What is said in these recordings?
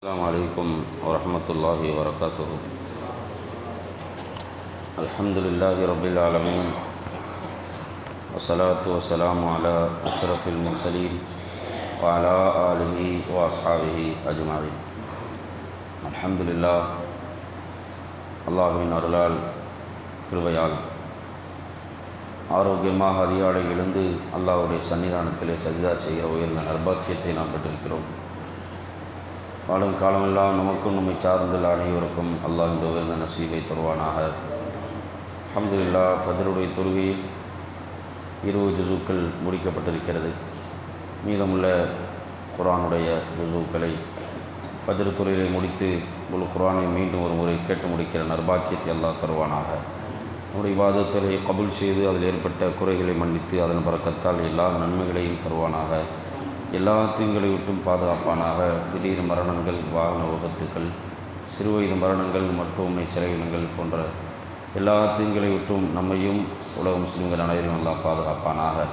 السلام عليكم ورحمة الله وبركاته. الحمد لله رب العالمين، والصلاة والسلام على أشرف المرسلين وعلى آله وأصحابه أجمعين. الحمد لله. அல்லாஹ்வின் அருளால் கிருபையால் ஆரோக்கியமாக அதிகாலை எழுந்து அல்லாஹ்வுடைய சன்னிதானத்திலே சஜ்தா செய்கிற உயர்ந்த நற்பாக்கியத்தை நாம் பெற்றிருக்கிறோம். வாழும் காலமெல்லாம் நமக்கும் நம்மை சார்ந்துள்ள அனைவருக்கும் அல்லாஹ் இந்த உயர்ந்த நசீபை தருவானாக. அல்ஹம்துலில்லாஹ். ஃபஜ்ருடைய தொழுகையில் 20 ஜுஸுக்கள் முடிக்கப்பட்டிருக்கிறது. மீதமுள்ள குர்ஆனுடைய ஜுஸுக்களை ஃபஜ்ர் தொழுகையை முடித்து முழு குர்ஆனை மீண்டும் ஒரு முறை கேட்டு முடிக்கிற நற்பாக்கியத்தை அல்லாஹ் தருவானாக. நம்முடைய இபாதத்துகளை கபூல் செய்து அதில் ஏற்பட்ட குறைகளை மன்னித்து அதன் பரக்கத்தால் எல்லா நன்மைகளையும் தருவானாக. எல்லா தீங்களை விட்டும் பாதுகாப்பானாக. திடீர் மரணங்கள், வாகன விபத்துக்கள், சிறுவயது மரணங்கள், மருத்துவமனை செலவினங்கள் போன்ற எல்லா தீங்களை விட்டும் நம்மையும் உலக முஸ்லிம்கள் அனைவரும் எல்லாம் பாதுகாப்பானாக.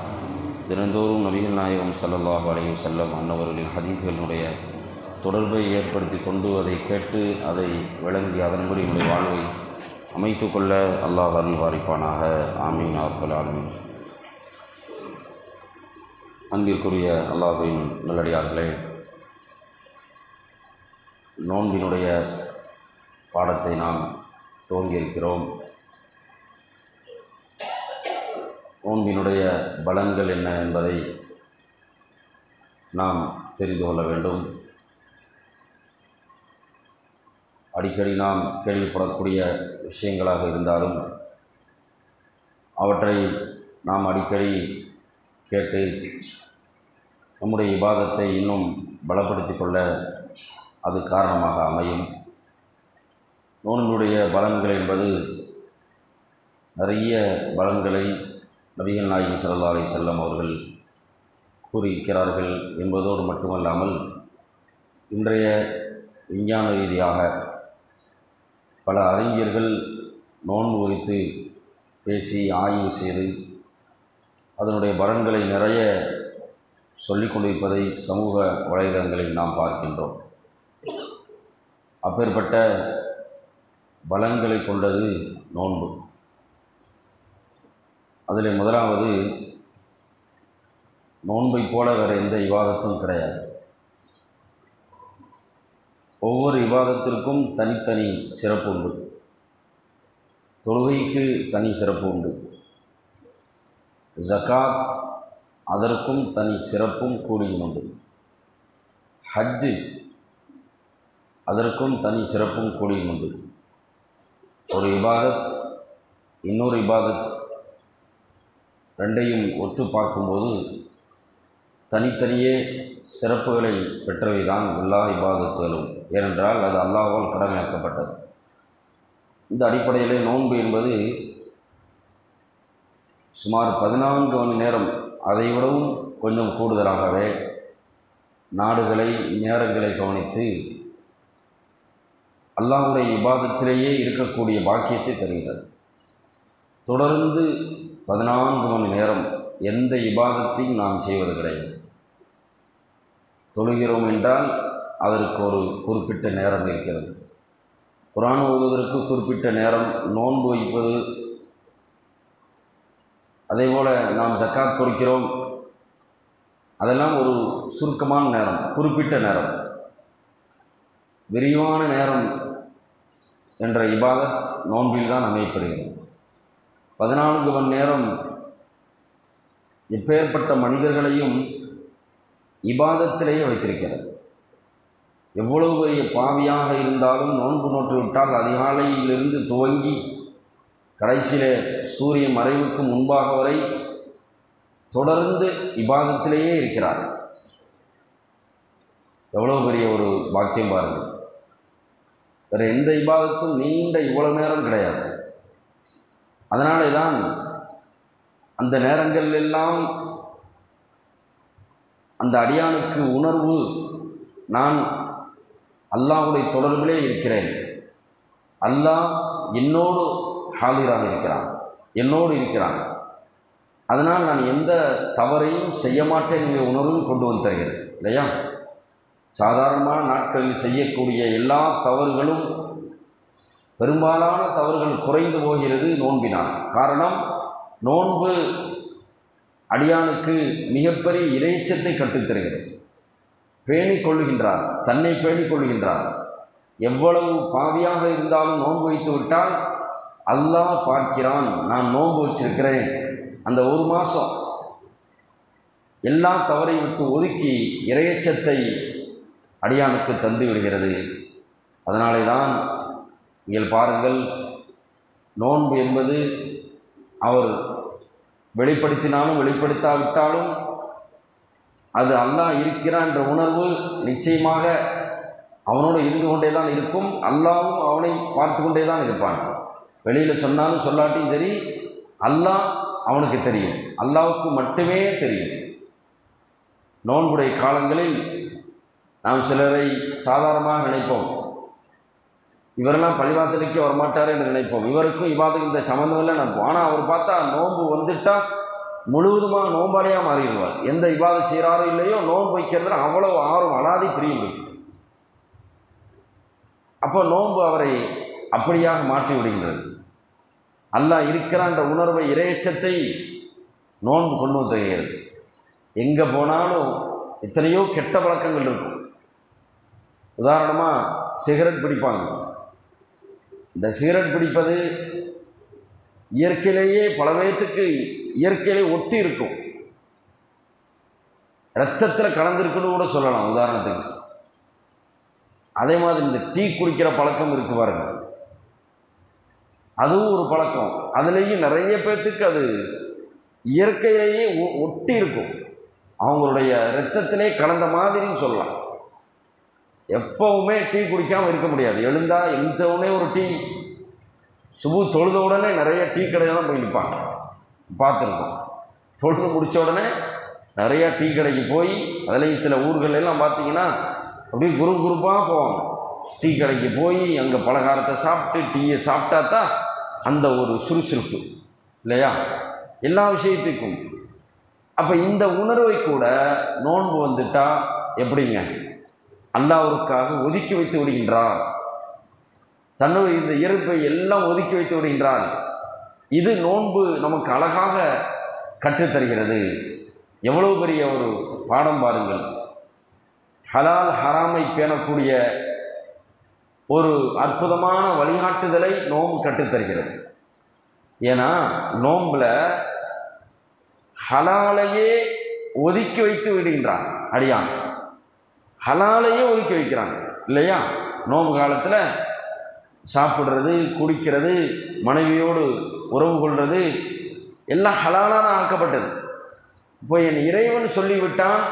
தினந்தோறும் நபிகள் நாயகம் ஸல்லல்லாஹு அலைஹி வஸல்லம் அன்னவர்களின் ஹதீஸ்களினுடைய தொடர்பை ஏற்படுத்தி கொண்டு அதை கேட்டு அதை விளங்கி அதன்படி நம்முடைய வாழ்வை அமைத்து கொள்ள அல்லாஹ் அருள் பாலிப்பானாக. ஆமீன் யா ரப்பல் ஆலமீன். அன்பிற்குரிய அல்லாஹ்வின் நல்லடியார்களே, நோன்பினுடைய பாடத்தை நாம் துவங்கியிருக்கிறோம். நோன்பினுடைய பலன்கள் என்ன என்பதை நாம் தெரிந்து கொள்ள வேண்டும். அடிக்கடி நாம் கேள்விப்படக்கூடிய விஷயங்களாக இருந்தாலும் அவற்றை நாம் அடிக்கடி கேட்டு நம்முடைய இபாதத்தை இன்னும் பலப்படுத்தி கொள்ள அது காரணமாக அமையும். நோன்பினுடைய பலன்கள் என்பது நிறைய பலன்களை நபிகள் நாயகம் ஸல்லல்லாஹு அலைஹி வஸல்லம் அவர்கள் கூறியிருக்கிறார்கள் என்பதோடு மட்டுமல்லாமல் இன்றைய விஞ்ஞான ரீதியாக பல அறிஞர்கள் நோன்பு குறித்து பேசி ஆய்வு செய்து அதனுடைய பலன்களை நிறைய சொல்லிக் கொண்டிருப்பதை சமூக வலைதளங்களில் நாம் பார்க்கின்றோம். அப்பேற்பட்ட பலன்களை கொண்டது நோன்பு. அதில் முதலாவது, நோன்பை போல வேறு எந்த இபாதத்தும் கிடையாது. ஒவ்வொரு இபாதத்திற்கும் தனித்தனி சிறப்பு உண்டு. தொழுகைக்கு தனி சிறப்பு உண்டு. ஜகாத் அதற்கும் தனி சிறப்பும் கூலியும் உண்டு. ஹஜ்ஜு அதற்கும் தனி சிறப்பும் கூலியும் உண்டு. ஒரு இபாதத் இன்னொரு இபாதத் ரெண்டையும் ஒத்து பார்க்கும்போது தனித்தனியே சிறப்புகளை பெற்றவை தான் எல்லா இபாதத்துகளும். ஏனென்றால் அது அல்லாஹ்வால் கடமையாக்கப்பட்டது. இந்த அடிப்படையிலே நோன்பு என்பது சுமார் 14 மணி நேரம், அதைவிடவும் கொஞ்சம் கூடுதலாகவே நாடுகளை, நேரங்களை கவனித்து அல்லாஹ்வுடைய இபாதத்திலேயே இருக்கக்கூடிய பாக்கியத்தை தருகிறது. தொடர்ந்து 14 மணி நேரம் எந்த இபாதத்தையும் நாம் செய்வது கிடையாது. தொழுகிறோம் என்றால் அதற்கு ஒரு குறிப்பிட்ட நேரம் இருக்கிறது. குர்ஆன் ஓதுவதற்கு குறிப்பிட்ட நேரம், நோன்பு வைப்பது, அதேபோல் நாம் ஜக்காத் கொடுக்கிறோம், அதெல்லாம் ஒரு சுருக்கமான நேரம், குறிப்பிட்ட நேரம். விரிவான நேரம் என்ற இபாதத் நோன்பில் தான் அமையப்படுகிறது. 14 மணி நேரம் எப்பேற்பட்ட மனிதர்களையும் இபாதத்திலேயே வைத்திருக்கிறது. எவ்வளவு பெரிய பாவியாக இருந்தாலும் நோன்பு நோற்று விட்டால் அதிகாலையிலிருந்து துவங்கி கடைசியிலே சூரிய மறைவுக்கு முன்பாக வரை தொடர்ந்து இபாதத்திலேயே இருக்கிறார். எவ்வளோ பெரிய ஒரு பாக்கியம் பாருங்கள். வேறு எந்த இபாதத்தும் நீண்ட இவ்வளவு நேரம் கிடையாது. அதனாலே தான் அந்த நேரங்கள் எல்லாம் அந்த அடியானுக்கு உணர்வு, நான் அல்லாஹ்வுடைய தொடர்பிலே இருக்கிறேன், அல்லாஹ் என்னோடு ஹாலிராக இருக்கிறான், என்னோடு இருக்கிறான், அதனால் நான் எந்த தவறையும் செய்ய மாட்டேன் என்கிற உணர்வும் கொண்டு வந்து தருகிறேன் இல்லையா? சாதாரணமான நாட்களில் செய்யக்கூடிய எல்லா தவறுகளும், பெரும்பாலான தவறுகள் குறைந்து போகிறது நோன்பினால். காரணம், நோன்பு அடியானுக்கு மிகப்பெரிய இறைச்சத்தை கற்றுத்தருகிறது. பேணிக் கொள்ளுகின்றார், தன்னை பேணிக் கொள்ளுகின்றார். எவ்வளவு பாவியாக இருந்தாலும் நோன்பு வைத்து விட்டால் அல்லாஹ் பார்க்கிறான், நான் நோன்பு வச்சிருக்கிறேன். அந்த ஒரு மாதம் எல்லா தவறை விட்டு ஒதுக்கி இறையச்சத்தை அடியானுக்கு தந்து விடுகிறது. அதனாலே தான் நீங்கள் பாருங்கள், நோன்பு என்பது அவர் வெளிப்படுத்தினாலும் வெளிப்படுத்தாவிட்டாலும் அது அல்லாஹ் இருக்கிறான் என்ற உணர்வு நிச்சயமாக அவனோடு இருந்து கொண்டே தான் இருக்கும். அல்லாஹ்வும் அவனை பார்த்து கொண்டே தான் இருப்பான். வெளியில் சொன்னாலும் சொல்லாட்டியும் சரி, அல்லாஹ் அவனுக்கு தெரியும், அல்லாஹ்வுக்கு மட்டுமே தெரியும். நோன்புடைய காலங்களில் நாம் சிலரை சாதாரணமாக நினைப்போம், இவரெல்லாம் பள்ளிவாசலுக்கே வரமாட்டார் என்று நினைப்போம். இவருக்கும் இவாதுக்கு இந்த சம்மந்தமில்லை நினைப்போம். ஆனால் அவர் பார்த்தா நோன்பு வந்துட்டால் முழுவதுமாக நோம்பாளியாக மாறிடுவார். எந்த இபாதை செய்கிறாரோ இல்லையோ, நோன்பு வைக்கிறதுல அவ்வளோ ஆர்வம், அலாதி பிரியும். அப்போ நோன்பு அவரை அப்படியாக மாற்றி விடுகின்றது. அல்லாஹ் இருக்கிறான்ற உணர்வை, இறையச்சத்தை நோன்பு கொண்டு வந்துகிறது. எங்கே போனாலும் எத்தனையோ கெட்ட பழக்கங்கள் இருக்கும். உதாரணமாக சிகரெட் பிடிப்பாங்க. இந்த சிகரெட் பிடிப்பது இயற்கையிலேயே பல பேர்த்துக்கு இயற்கையிலே ஒட்டி இருக்கும், இரத்தத்தில் கலந்துருக்குன்னு கூட சொல்லலாம் உதாரணத்துக்கு. அதே மாதிரி இந்த டீ குடிக்கிற பழக்கம் இருக்கு பாருங்க, அதுவும் ஒரு பழக்கம். அதுலேயும் நிறைய பேர்த்துக்கு அது இயற்கையிலேயே ஒட்டி இருக்கும், அவங்களுடைய இரத்தத்திலே கலந்த மாதிரின்னு சொல்லலாம். எப்பவுமே டீ குடிக்காமல் இருக்க முடியாது. எழுந்தவுடனே ஒரு டீ, சுபு தொழுத உடனே நிறைய டீ கடையெல்லாம் போய் நிற்பாங்க, பார்த்துருக்கோம். தொழுது முடித்த உடனே நிறையா டீ கடைக்கு போய், அதுலேயும் சில ஊர்களெல்லாம் பார்த்திங்கன்னா அப்படியே குரூப்பாக போவாங்க. டீ கடைக்கு போய் அங்கே பலகாரத்தை சாப்பிட்டு டீயை சாப்பிட்டா தான் அந்த ஒரு சுறுசுறுப்பு இல்லையா எல்லா விஷயத்துக்கும். அப்போ இந்த உணர்வை கூட நோன்பு வந்துட்டால் எப்படிங்க, அல்லாஹ்வுக்காக ஒதுக்கி வைத்து விடுகின்றார். தன்னுடைய இந்த இயல்பை எல்லாம் ஒதுக்கி வைத்து விடுகின்றார். இது நோன்பு நமக்கு அழகாக கற்றுத்தருகிறது. எவ்வளவு பெரிய ஒரு பாடம் பாருங்கள். ஹலால் ஹராமை பேணக்கூடிய ஒரு அற்புதமான வழிகாட்டுதலை நோன்பு கற்றுத்தருகிறது. ஏன்னா நோம்பில் ஹலாலையே ஒதுக்கி வைத்து விடுகின்றான் அடியான். ஹலாலையே ஒதுக்கி வைக்கிறான் இல்லையா. நோன்பு காலத்தில் சாப்பிட்றது, குடிக்கிறது, மனைவியோடு உறவு கொள்வது எல்லாம் ஹலாலான ஆக்கப்பட்டது. இப்போ என் இறைவன் சொல்லிவிட்டான்,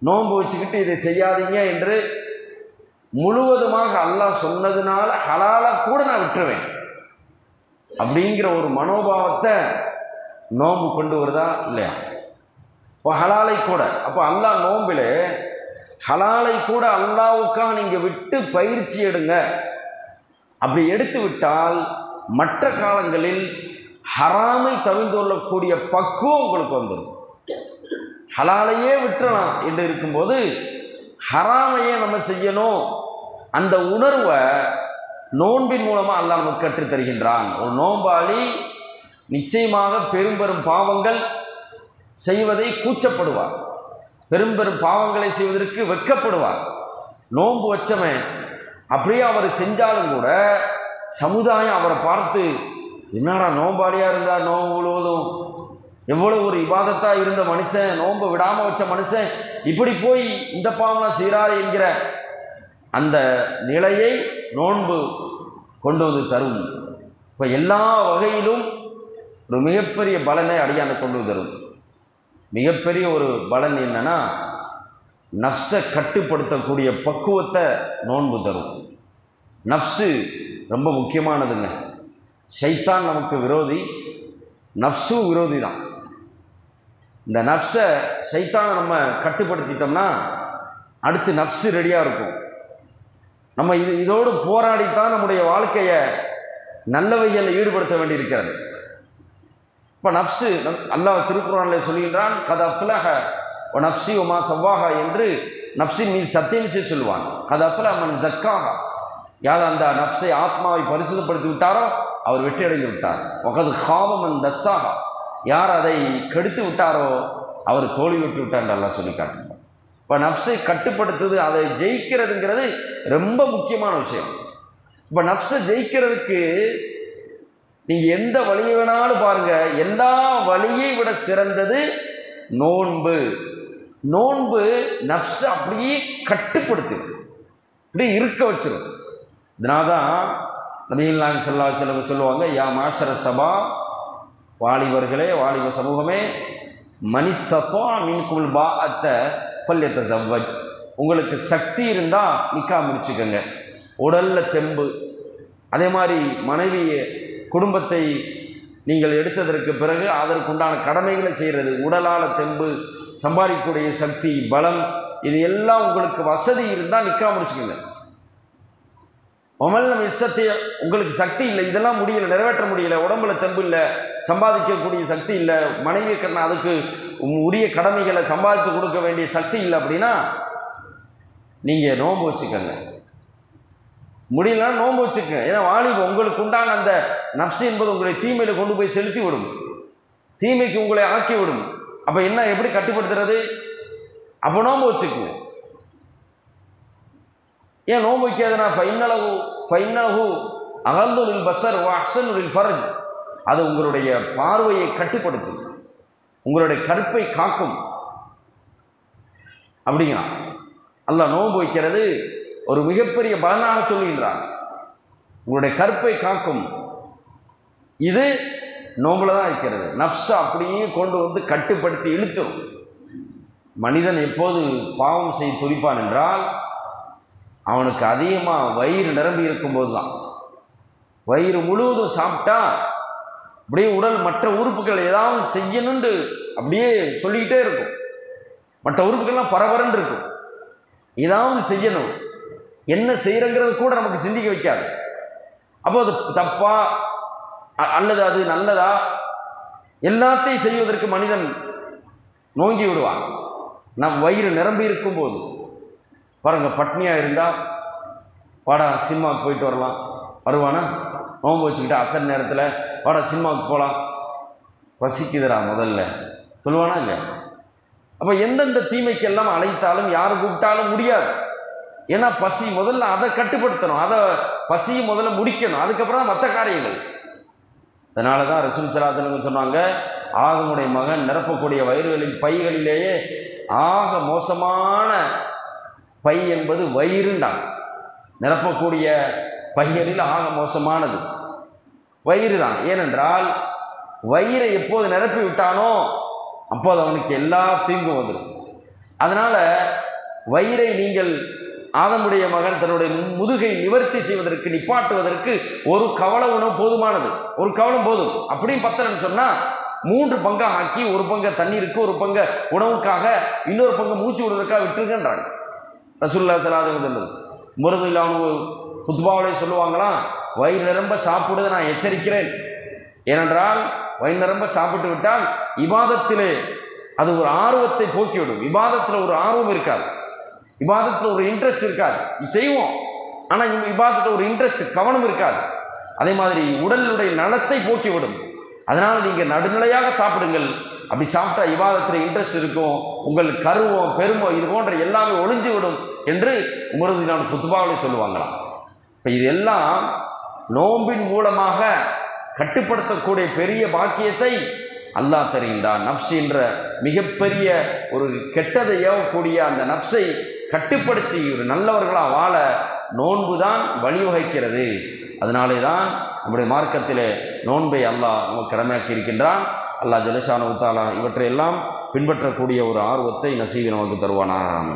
நோன்பு வச்சுக்கிட்டு இதை செய்யாதீங்க என்று முழுவதுமாக அல்லாஹ் சொன்னதுனால ஹலாலை கூட நான் விட்டுருவேன் அப்படிங்கிற ஒரு மனோபாவத்தை நோன்பு கொண்டு வருதா இல்லையா. இப்போ ஹலாலை கூட, அப்போ அல்லாஹ் நோம்பில் ஹலாலை கூட அல்லாஹ்வுக்காக நீங்கள் விட்டு பயிற்சி எடுங்க. அப்படி எடுத்து விட்டால் மற்ற காலங்களில் ஹராமை தவிர்த்து கொள்ளக்கூடிய பக்குவம் உங்களுக்கு வந்துடும். ஹலாலையே விட்டுறலாம் என்று இருக்கும்போது ஹராமையே நம்ம செய்யணும், அந்த உணர்வை நோன்பின் மூலமாக அல்லாஹ் நமக்கு கற்றுத்தருகின்றான். ஒரு நோன்பாளி நிச்சயமாக பெரும் பாவங்கள் செய்வதை கூச்சப்படுவார், பெரும் பாவங்களை செய்வதற்கு வெட்கப்படுவார். நோன்பு வச்சவன் அப்படியே அவர் செஞ்சாலும் கூட சமுதாயம் அவரை பார்த்து, என்னடா நோம்பாளியாக இருந்தால் நோன்பு முழுவதும் எவ்வளோ ஒரு இபாதத்தாக இருந்த மனுஷன், நோன்பு விடாமல் வச்ச மனுஷன் இப்படி போய் இந்த பாவம்லாம் செய்கிறாரு என்கிற அந்த நிலையை நோன்பு கொண்டு வந்து தரும். இப்போ எல்லா வகையிலும் ஒரு மிகப்பெரிய பலனை அடியான கொண்டு தரும். மிகப்பெரிய ஒரு பலன் என்னன்னா, நஃப்ஸை கட்டுப்படுத்தக்கூடிய பக்குவத்தை நோன்பு தரும். நஃப்ஸு ரொம்ப முக்கியமானதுங்க. ஷைத்தான் நமக்கு விரோதி, நஃப்ஸும் விரோதி தான். இந்த நஃப்ஸை ஷைத்தானை நம்ம கட்டுப்படுத்திட்டோம்னா அடுத்து நஃப்ஸு ரெடியாக இருக்கும். நம்ம இதோடு போராடித்தான் நம்முடைய வாழ்க்கையை நல்லவைகளில் ஈடுபடுத்த வேண்டியிருக்கிறது. இப்போ நஃப்ஸு அல்லாஹ் திருக்குர்ஆனிலே சொல்கின்றான், கத் அஃப்லஹ நஃப்சி ஒமா சவ்வாஹா என்று நஃப்சின் மீது சத்தியம் செய்து சொல்லுவான். கத் அஃப்லஹ மன் ஸக்காஹா, யார் அந்த நஃப்ஸை ஆத்மாவை பரிசுத்தப்படுத்தி விட்டாரோ அவர் வெற்றி அடைந்து விட்டார். வகத் ஹாப மன் தஸ்ஸாஹா, யார் அதை கெடுத்து விட்டாரோ அவர் தோல்வி விட்டு விட்டார் என்று அல்லாஹ் சொல்லி காட்டுகிறார். இப்போ நஃப்ஸை கட்டுப்படுத்துது, அதை ஜெயிக்கிறதுங்கிறது ரொம்ப முக்கியமான விஷயம். இப்போ நஃப்ஸை ஜெயிக்கிறதுக்கு நீங்கள் எந்த வழியை வேணாலும் பாருங்கள், எல்லா வழியை விட சிறந்தது நோன்பு. நோன்பு நஃப்ஸை அப்படியே கட்டுப்படுத்து, அப்படியே இருக்க வச்சிடும். இதனால தான் நபிகள் நாயகம் ஸல்லல்லாஹு அலைஹி வஸல்லம் சொல்லுவாங்க, யா மாஷர ஸபா, வாலிபர்களே, வாலிப சமூகமே, மனிஸ்தத்தா மின்குல் பாஅத்த ஃபல்யதஸவ்வஜ், உங்களுக்கு சக்தி இருந்தால் நிக்கா முடிச்சுக்கோங்க. உடலில் தெம்பு, அதே மாதிரி மனைவி குடும்பத்தை நீங்கள் எடுத்ததற்கு பிறகு அதற்குண்டான கடமைகளை செய்கிறது, உடலால் தெம்பு, சம்பாதிக்கக்கூடிய சக்தி, பலம், இது எல்லாம் உங்களுக்கு வசதி இருந்தால் நிக்கா முடிச்சுக்கோங்க. ஒமல்லம் இஸ்ஸத்தை, உங்களுக்கு சக்தி இல்லை, இதெல்லாம் முடியலை, நிறைவேற்ற முடியலை, உடம்புல தெம்பு இல்லை, சம்பாதிக்கக்கூடிய சக்தி இல்லை, மனைவி கண்ணா அதுக்கு உரிய கடமைகளை சம்பாதித்து கொடுக்க வேண்டிய சக்தி இல்லை அப்படின்னா நீங்கள் நோன்பு வச்சுக்கோங்க. முடியலன்னா நோன்பு வச்சுக்கோங்க. ஏன்னா வாலிபம் உங்களுக்கு உண்டான அந்த நஃப்ஸ் என்பது உங்களை தீமையில் கொண்டு போய் செலுத்தி விடும், தீமைக்கு உங்களை ஆக்கி விடும். அப்போ என்ன, எப்படி கட்டுப்படுத்துறது? அப்போ நோன்பு வச்சுக்கோங்க. ஏன் நோன்பு வைக்காதுன்னா ஃபைன்னஹு அகல்துலில் பஸர் வ அஹ்ஸனுலில் ஃபர்ஜ், அது உங்களுடைய பார்வையை கட்டுப்படுத்தும், உங்களுடைய கற்பை காக்கும் அப்படிங்கிறான் அல்லாஹ். நோன்பு வைக்கிறது ஒரு மிகப்பெரிய பலனாக சொல்கின்றான், உங்களுடைய கற்பை காக்கும். இது நோன்புல தான் இருக்கிறது. நஃப்ஸை அப்படியே கொண்டு வந்து கட்டுப்படுத்தி இழுத்துரும். மனிதன் எப்போது பாவம் செய்ய துடிப்பான் என்றால் அவனுக்கு அதிகமாக வயிறு நிரம்பி இருக்கும்போது தான். வயிறு முழுவதும் சாப்பிட்டா அப்படியே உடல் மற்ற உறுப்புகள் ஏதாவது செய்யணுண்டு அப்படியே சொல்லிக்கிட்டே இருக்கும். மற்ற உறுப்புகள்லாம் பரபரன்னு இருக்கும், ஏதாவது செய்யணும், என்ன செய்கிறங்கிறது கூட நமக்கு சிந்திக்க வைக்காது. அப்போ அது தப்பா அல்லது அது நல்லதா, எல்லாத்தையும் செய்வதற்கு மனிதன் நோங்கி விடுவான். நம் வயிறு நிரம்பி இருக்கும்போது பாருங்கள், பட்னியாக இருந்தால் வாடா சினிமாவுக்கு போயிட்டு வரலாம், வருவானா? நோன்பு வச்சுக்கிட்டு அசர் நேரத்தில் வாடா சினிமாவுக்கு போகலாம், பசிக்குதுடா முதல்ல சொல்லுவானா இல்லை? அப்போ எந்தெந்த தீமைக்கெல்லாம் அழைத்தாலும் யார் கூப்பிட்டாலும் முடியாது. ஏன்னா பசி முதல்ல அதை கட்டுப்படுத்தணும், அதை பசியை முதல்ல முடிக்கணும், அதுக்கப்புறம் தான் மற்ற காரியங்கள். அதனால தான் ரசூல் ஸல்லல்லாஹு அலைஹி வஸல்லம் சொன்னாங்க, ஆதமுடைய மகன் நிரப்பக்கூடிய வயிறுகளில் பைகளிலேயே ஆக மோசமான பை என்பது வயிறுண்டாங்க. நிரப்பக்கூடிய பைகளில் ஆக மோசமானது வயிறு தான். ஏனென்றால் வயிறை எப்போது நிரப்பி விட்டானோ அப்போது அவனுக்கு எல்லா தீங்கும் வந்துடும். அதனால் வயிறை நீங்கள் ஆதமுடைய மகன் தன்னுடைய முதுகை நிவர்த்தி செய்வதற்கு, நிப்பாட்டுவதற்கு ஒரு கவள உணவு போதுமானது, ஒரு கவளம் போதும். அப்படியும் பத்தலன்னு சொன்னால் 3 பங்காக ஆக்கி, ஒரு பங்கை தண்ணீருக்கு, ஒரு பங்கை உணவுக்காக, இன்னொரு பங்கை மூச்சு விடுவதற்காக விட்டுருக்கின்றாங்க ரசூலுல்லாஹி ஸல்லல்லாஹு அலைஹி வஸல்லம். முரதுல்லானு குத்பாவிலே சொல்லுவாங்களாம், வயிறு நிரம்ப சாப்பிடுவதை நான் எச்சரிக்கிறேன். ஏனென்றால் வயிறு நிரம்ப சாப்பிட்டு விட்டால் இபாதத்திலே அது ஒரு ஆர்வத்தை போக்கிவிடும். இபாதத்தில் ஒரு ஆர்வம் இருக்காது, இபாதத்தில் ஒரு இன்ட்ரெஸ்ட் இருக்காது. செய்வோம், ஆனால் இபாதத்தில் ஒரு இன்ட்ரெஸ்ட், கவனம் இருக்காது. அதே மாதிரி உடலுடைய நலத்தை போக்கிவிடும். அதனால் நீங்கள் நடுநிலையாக சாப்பிடுங்கள். அப்படி சாப்பிட்டா இபாதத்தில் இன்ட்ரெஸ்ட் இருக்கும், உங்கள் கருவம் பெருமோ இது போன்ற எல்லாமே ஒளிஞ்சு விடும் என்று உமரதிலான ஃபுத்பாவில் சொல்லுவாங்களாம். இப்போ இதெல்லாம் நோம்பின் மூலமாக கட்டுப்படுத்தக்கூடிய பெரிய பாக்கியத்தை அல்லாஹ் தருகின்றான். நஃப்ஸ் என்ற மிகப்பெரிய ஒரு கெட்டதை ஏவக்கூடிய அந்த நஃப்ஸை கட்டுப்படுத்தி ஒரு நல்லவர்களாக வாழ நோன்பு தான் வழிவகுக்கிறது. அதனாலே தான் நம்முடைய மார்க்கத்திலே நோன்பை அல்லாஹ் நமக்கு கடமையாக்கி இருக்கின்றான். அல்லாஹ் ஜல்ல ஷானஹு வ தஆலா இவற்றையெல்லாம் பின்பற்றக்கூடிய ஒரு ஆர்வத்தை நசீபி நமக்கு தருவானாக.